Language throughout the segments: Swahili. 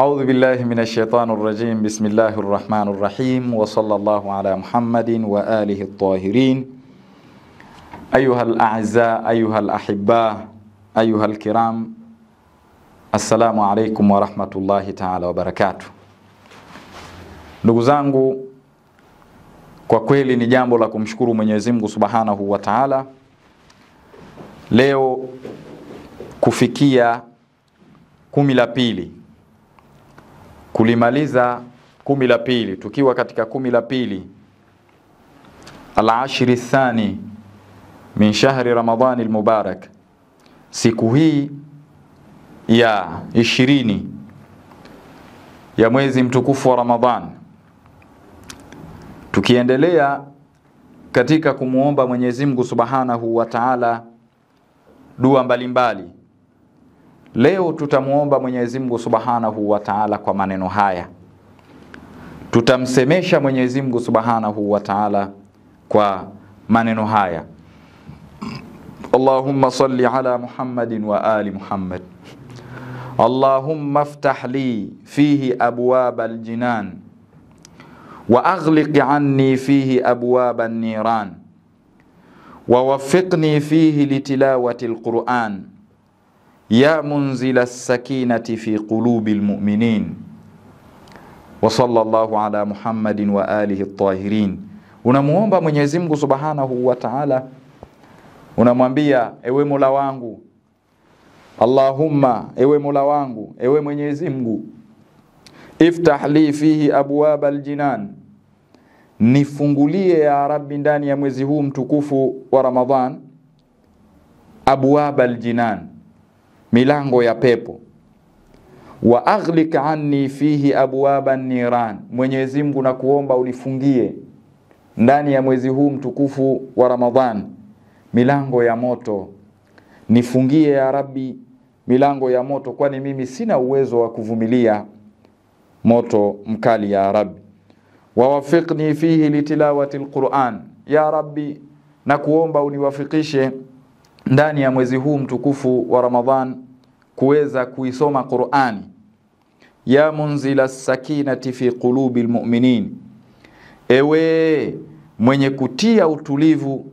أعوذ بالله من الشيطان الرجيم. بسم الله الرحمن الرحيم، وصلى الله على محمد وآله الطاهرين. أيها الأعزاء، أيها الأحباء، أيها الكرام، السلام عليكم ورحمة الله تعالى وبركاته. Ndugu zangu, kwa kweli ni jambo la kumshukuru Mwenyezi Mungu Subhanahu wa Ta'ala leo kufikia 12, kulimaliza 12, tukiwa katika 12 al-ashri thani min shahri Ramadhani al-mubarak, siku hii ya 20 ya mwezi mtukufu wa Ramadhan, tukiendelea katika kumuomba Mwenyezi Mungu Subhanahu wa Ta'ala dua mbalimbali. Leo tutamuomba Mwenyezi Mungu Subhanahu wa Ta'ala kwa maneno haya. Tutamsemesha Mwenyezi Mungu Subhanahu wa Ta'ala kwa maneno haya: Allahumma salli ala Muhammadin wa ali Muhammad. Allahumma iftah li fihi abwab al-jinan wa aghliq anni fihi abwab an-niran wa waffiqni fihi litilawati al-Qur'an ya munzila as-sakinati fi qulubi al-mu'minin wa sallallahu ala Muhammadin wa alihi at-tahirin. Unamuomba Mwenyezi Mungu Subhanahu wa Ta'ala, unamwambia: ewe Mola wangu, Allahumma, ewe Mola wangu, ewe Mwenyezi Mungu, iftah li fihi abwab al-jinan, nifungulie ya Rabbi ndani ya mwezi huu mtukufu wa Ramadhan abwab al-jinan, milango ya pepo. Wa aghliq anni fihi abwab an-niran, Mwenyezi Mungu nakuomba unifungie ndani ya mwezi huu mtukufu wa Ramadhan milango ya moto. Nifungie ya Rabbi milango ya moto, kwani mimi sina uwezo wa kuvumilia moto mkali ya Rabbi. Wa wafiqni fihi litilawati al-Qur'an, ya Rabbi nakuomba uniwafikishe ndani ya mwezi huu mtukufu wa Ramadhan kuweza kuisoma Qur'ani. Ya munzila as-sakinati fi qulubi al-mu'minin, ewe mwenye kutia utulivu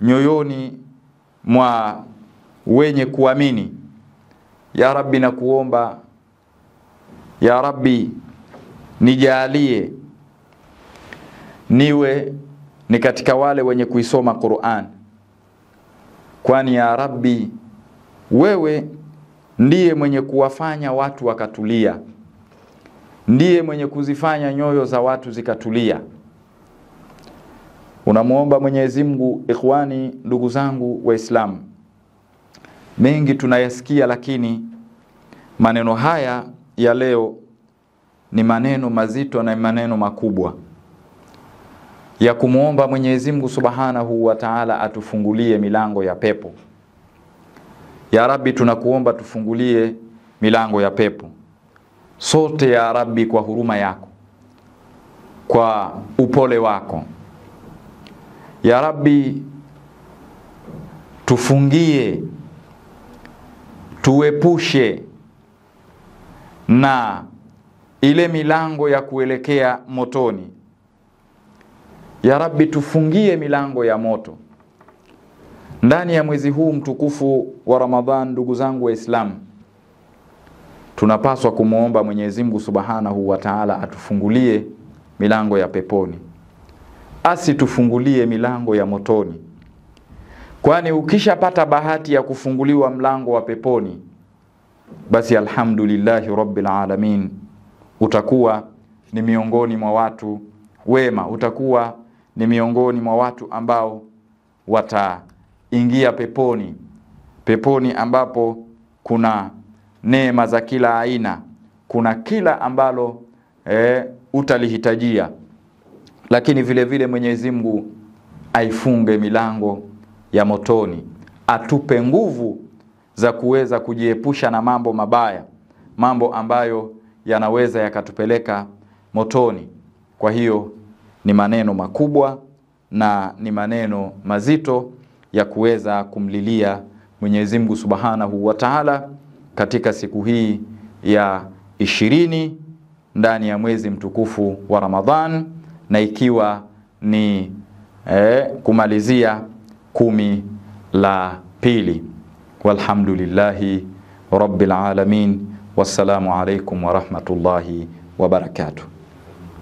nyoyoni mwa wenye kuamini, ya Rabbi nakuomba, ya Rabbi nijalie niwe ni katika wale wenye kuisoma Qur'an, kwani ya Rabbi wewe ndiye mwenye kuwafanya watu wakatulia, ndiye mwenye kuzifanya nyoyo za watu zikatulia. Unamuomba Mwenyezi Mungu. Ikhwani, ndugu zangu Waislamu, mengi tunayasikia, lakini maneno haya ya leo ni maneno mazito na maneno makubwa ya kumuomba Mwenyezi Mungu Subhanahu wa Ta'ala atufungulie milango ya pepo. Ya Rabbi tunakuomba tufungulie milango ya pepo sote ya Rabbi, kwa huruma yako, kwa upole wako. Ya Rabbi tufungie, tuepushe na ile milango ya kuelekea motoni. Ya Rabbi tufungie milango ya moto ndani ya mwezi huu mtukufu wa Ramadhan. Ndugu zangu Waislamu, tunapaswa kumuomba Mwenyezi Mungu Subhanahu wa Ta'ala atufungulie milango ya peponi, asitufungulie milango ya motoni, kwani ukishapata bahati ya kufunguliwa mlango wa peponi, basi alhamdulillahi rabbil alamin, utakuwa ni miongoni mwa watu wema, utakuwa ni miongoni mwa watu ambao wataingia peponi, peponi ambapo kuna neema za kila aina, kuna kila ambalo utalihitajia. Lakini vile vile Mwenyezi Mungu aifunge milango ya motoni, atupe nguvu za kuweza kujiepusha na mambo mabaya, mambo ambayo yanaweza yakatupeleka motoni. Kwa hiyo ni maneno makubwa na ni maneno mazito ya kuweza kumlilia Mwenyezi Mungu Subhanahu wa Ta'ala katika siku hii ya 20 ndani ya mwezi mtukufu wa Ramadhan, na ikiwa ni kumalizia 10 la pili. Walhamdulillahi rabbil alamin. Wassalamu alaikum wa rahmatullahi wa barakatuh.